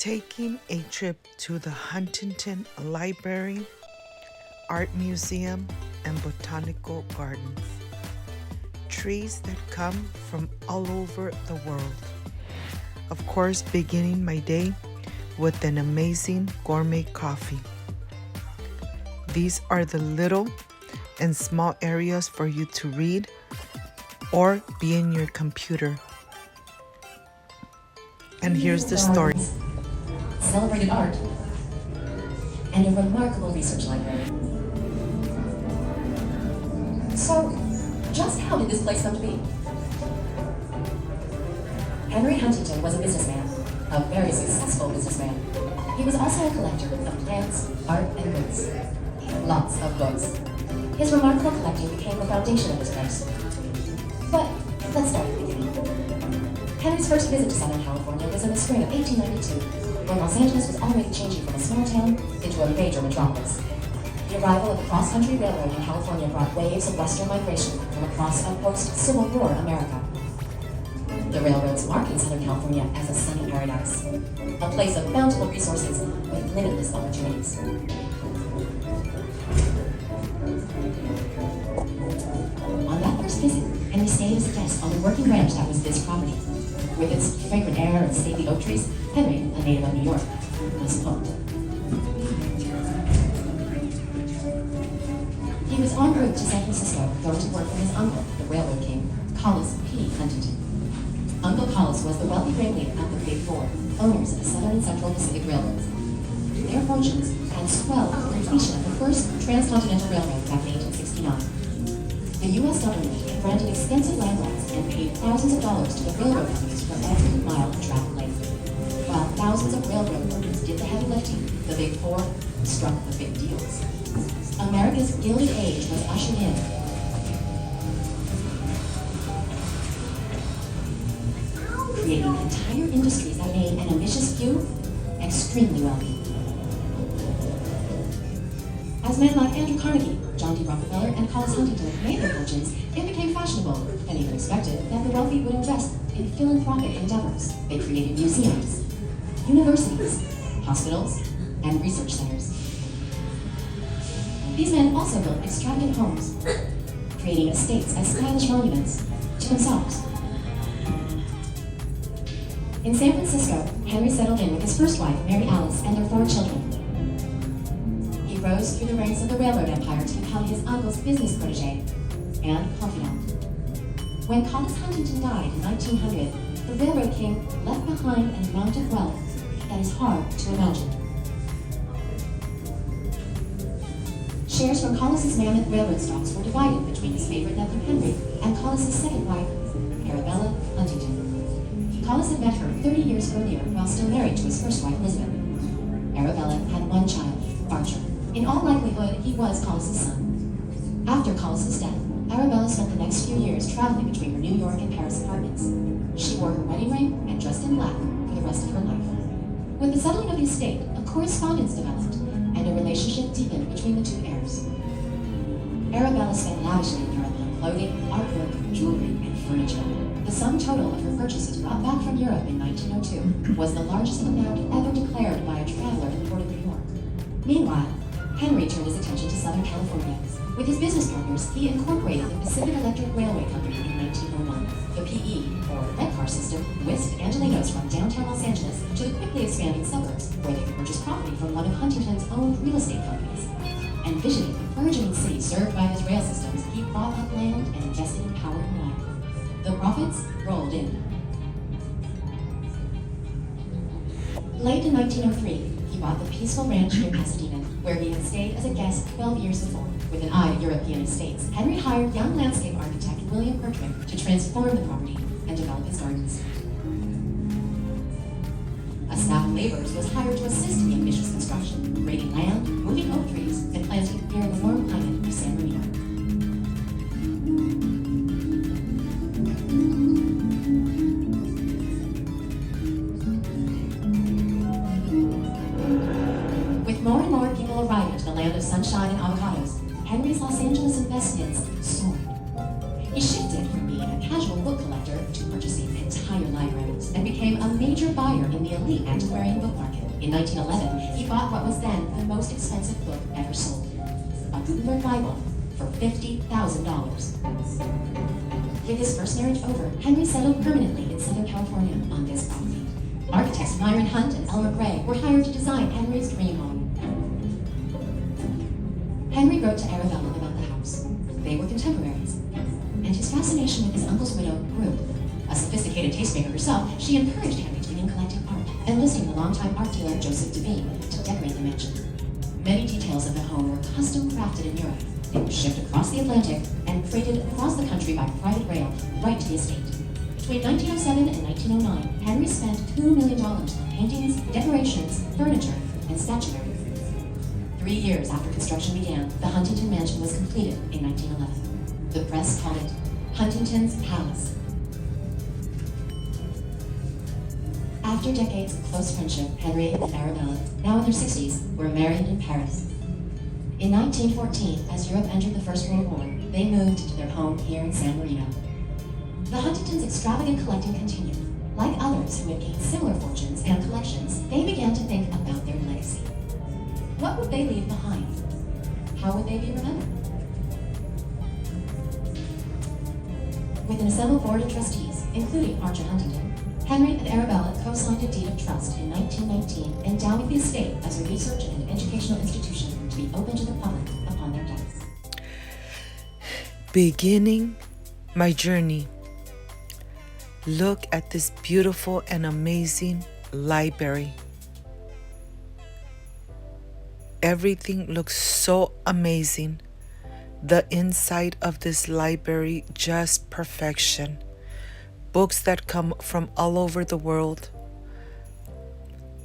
taking a trip to the Huntington Library, Art Museum, and Botanical Gardens. Trees that come from all over the world. Of course, beginning my day with an amazing gourmet coffee. These are the little and small areas for you to read or be in your computer. And here's the story. Celebrated art, and a remarkable research library. So, just how did this place come to be? Henry Huntington was a businessman, a very successful businessman. He was also a collector of plants, art, and books. Lots of books. His remarkable collecting became the foundation of his place. But let's start at the beginning. Henry's first visit to Southern California was in the spring of 1892, when Los Angeles was already changing from a small town into a major metropolis. The arrival of the cross-country railroad in California brought waves of western migration from across a post-Civil War America. The railroads marking Southern California as a sunny paradise, a place of bountiful resources with limitless opportunities. On that first visit, Henry stayed as a guest on the working ranch that was this property. With its fragrant air and stately oak trees, Henry, a native of New York, was hooked. He was en route to San Francisco, going to work for his uncle, the railroad king, Collis P. Huntington. Uncle Collis was the wealthy ringleader of the Big Four, owners of the Southern and Central Pacific Railroads. Their fortunes had swelled with the completion of the first transcontinental railroad back in 1869. The U.S. government had granted extensive land rights and paid thousands of dollars to the railroad companies for every mile of track length. While thousands of railroad workers did the heavy lifting, the Big Four struck the big deals. America's Gilded Age was ushered in. Creating entire industries that made an ambitious few extremely wealthy. As men like Andrew Carnegie, John D. Rockefeller, and Collis Huntington made their fortunes, it became fashionable, and even expected, that the wealthy would invest in philanthropic endeavors. They created museums, universities, hospitals, and research centers. These men also built extravagant homes, creating estates as stylish monuments to themselves. In San Francisco, Henry settled in with his first wife, Mary Alice, and their 4 children. He rose through the ranks of the railroad empire to become his uncle's business protege and confidant. When Collis Huntington died in 1900, the railroad king left behind an amount of wealth that is hard to imagine. Shares from Collis's mammoth railroad stocks were divided between his favorite nephew Henry and Collis's second wife, Arabella Huntington. Collis had met her 30 years earlier while still married to his first wife, Elizabeth. Arabella had 1 child, Archer. In all likelihood, he was Collis's son. After Collis's death, Arabella spent the next few years traveling between her New York and Paris apartments. She wore her wedding ring and dressed in black for the rest of her life. With the settling of the estate, a correspondence developed, and a relationship deepened between the 2 heirs. Arabella spent lavishly in Europe on clothing, artwork, jewelry, and furniture. The sum total of her purchases brought back from Europe in 1902 was the largest amount ever declared by a traveler in the port of New York. Meanwhile, Henry turned his attention to Southern California. With his business partners, he incorporated the Pacific Electric Railway Company in 1901. The PE, or red car system, whisked Angelenos from downtown Los Angeles to the quickly expanding suburbs, where they could purchase property from one of Huntington's owned real estate companies. Envisioning the burgeoning city served by his rail systems, he bought up land and invested in power and water. The profits rolled in. Late in 1903, he bought the peaceful ranch near Pasadena, where he had stayed as a guest 12 years before. With an eye to European estates, Henry hired young landscape architect William Pertwee to transform the property and develop his gardens. A staff of laborers was hired to assist in the ambitious construction, grading land, moving oak trees, and planting near the warm climate of San Marino. More and more people arriving to the land of sunshine and avocados, Henry's Los Angeles investments soared. He shifted from being a casual book collector to purchasing entire libraries and became a major buyer in the elite antiquarian book market. In 1911, he bought what was then the most expensive book ever sold, a Gutenberg Bible, for $50,000. With his first marriage over, Henry settled permanently in Southern California on this property. Architects Myron Hunt and Elmer Gray were hired to design Henry's dream home. Henry wrote to Arabella about the house. They were contemporaries, and his fascination with his uncle's widow grew. A sophisticated tastemaker herself, she encouraged Henry to begin collecting art, enlisting the longtime art dealer Joseph Devine to decorate the mansion. Many details of the home were custom crafted in Europe. They were shipped across the Atlantic and freighted across the country by private rail right to the estate. Between 1907 and 1909, Henry spent $2 million on paintings, decorations, furniture, and statuary. 3 years after construction began, the Huntington Mansion was completed in 1911. The press called it Huntington's Palace. After decades of close friendship, Henry and Arabella, now in their 60s, were married in Paris. In 1914, as Europe entered the First World War, they moved to their home here in San Marino. The Huntingtons' extravagant collecting continued. Like others who had gained similar fortunes and collections, they began to think about their legacy. What would they leave behind? How would they be remembered? With an assembled board of trustees, including Archer Huntington, Henry and Arabella co-signed a deed of trust in 1919 endowing the estate as a research and educational institution to be open to the public upon their deaths. Beginning my journey. Look at this beautiful and amazing library. Everything looks so amazing. The inside of this library, just perfection. Books that come from all over the world.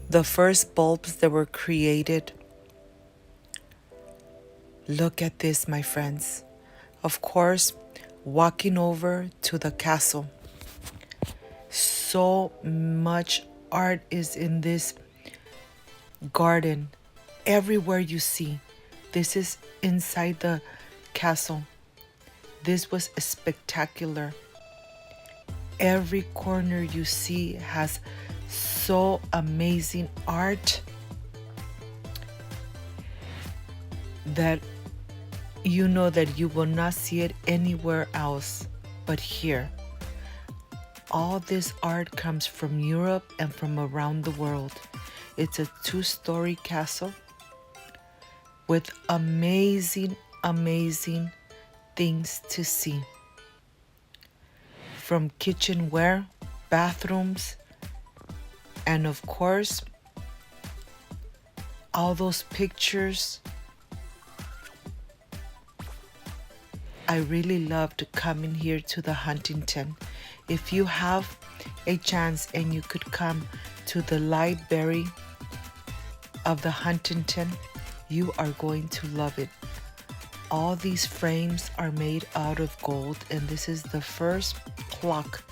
The first bulbs that were created. Look at this, my friends. Of course, walking over to the castle. So much art is in this garden. Everywhere you see. This is inside the castle. This was spectacular. Every corner you see has so amazing art that you know that you will not see it anywhere else but here. All this art comes from Europe and from around the world. It's a 2-story castle with amazing, amazing things to see. From kitchenware, bathrooms, and of course, all those pictures. I really loved coming here to the Huntington. If you have a chance and you could come to the library of the Huntington, you are going to love it. All these frames are made out of gold, and this is the first clock.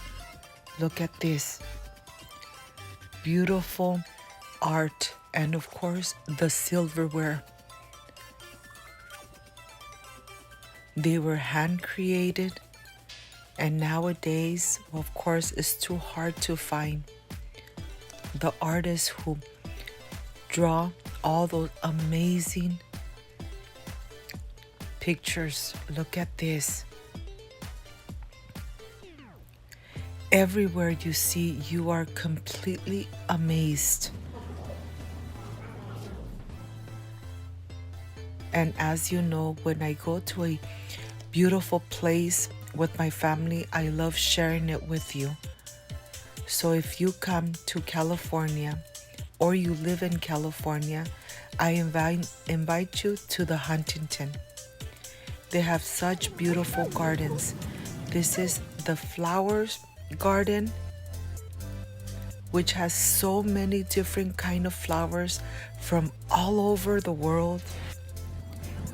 Look at this. Beautiful art, and of course, the silverware. They were hand created, and nowadays, of course, it's too hard to find. The artists who draw all those amazing pictures. Look at this. Everywhere you see, you are completely amazed. And as you know, when I go to a beautiful place with my family, I love sharing it with you. So if you come to California or you live in California, I invite you to the Huntington. They have such beautiful gardens. This is the flowers garden, which has so many different kind of flowers from all over the world.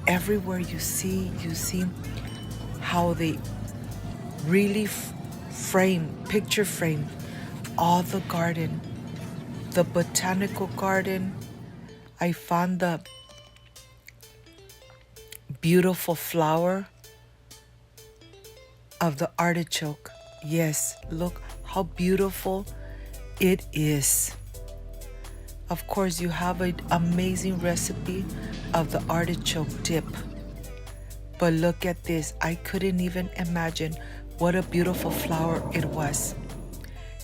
Everywhere you see how they really picture frame all the garden. The botanical garden, I found the beautiful flower. of the artichoke. Yes, look how beautiful it is. Of course, you have an amazing recipe of the artichoke dip. But look at this. I couldn't even imagine what a beautiful flower it was.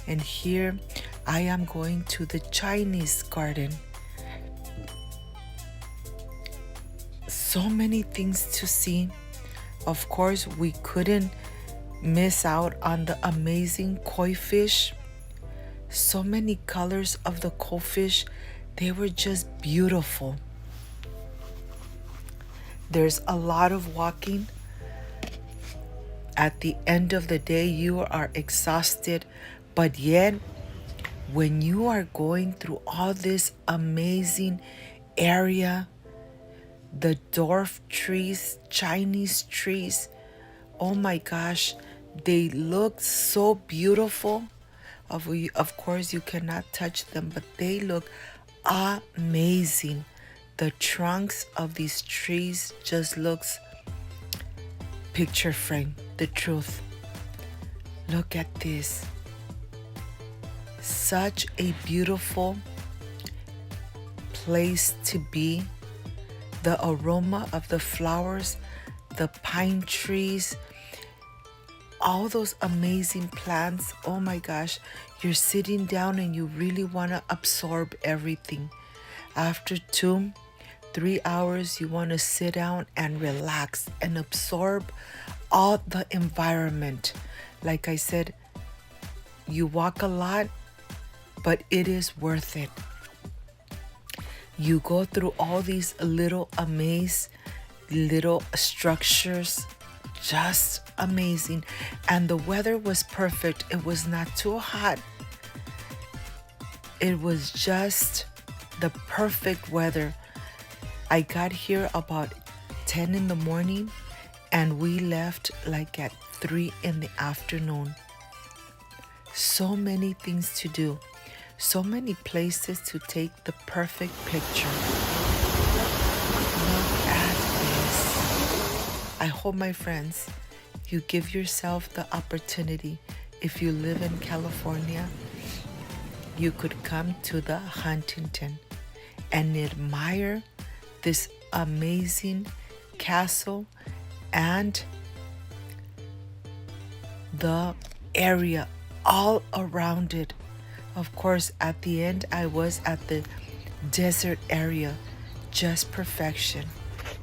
And here I am going to the Chinese garden. So many things to see. Of course, we couldn't miss out on the amazing koi fish. So many colors of the koi fish. They were just beautiful. There's a lot of walking. At the end of the day, you are exhausted. But yet, when you are going through all this amazing area, the dwarf trees, Chinese trees, oh my gosh, they look so beautiful. Of course, you cannot touch them, but they look amazing. The trunks of these trees just looks picture frame, the truth. Look at this. Such a beautiful place to be. The aroma of the flowers, the pine trees, all those amazing plants. Oh my gosh, you're sitting down and you really want to absorb everything. After 2-3 hours, you want to sit down and relax and absorb all the environment. Like I said, you walk a lot, but it is worth it. You go through all these little little structures, just amazing. And the weather was perfect. It was not too hot. It was just the perfect weather. I got here about 10 in the morning and we left like at 3 in the afternoon. So many things to do. So many places to take the perfect picture. Look at this. I hope, my friends, you give yourself the opportunity. If you live in California, you could come to the Huntington and admire this amazing castle and the area all around it. Of course, at the end, I was at the desert area. Just perfection.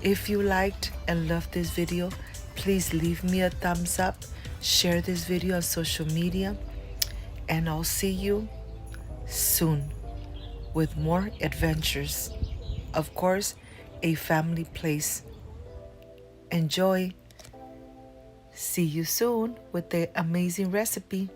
If you liked and loved this video, please leave me a thumbs up. Share this video on social media. And I'll see you soon with more adventures. Of course, a family place. Enjoy. See you soon with the amazing recipe.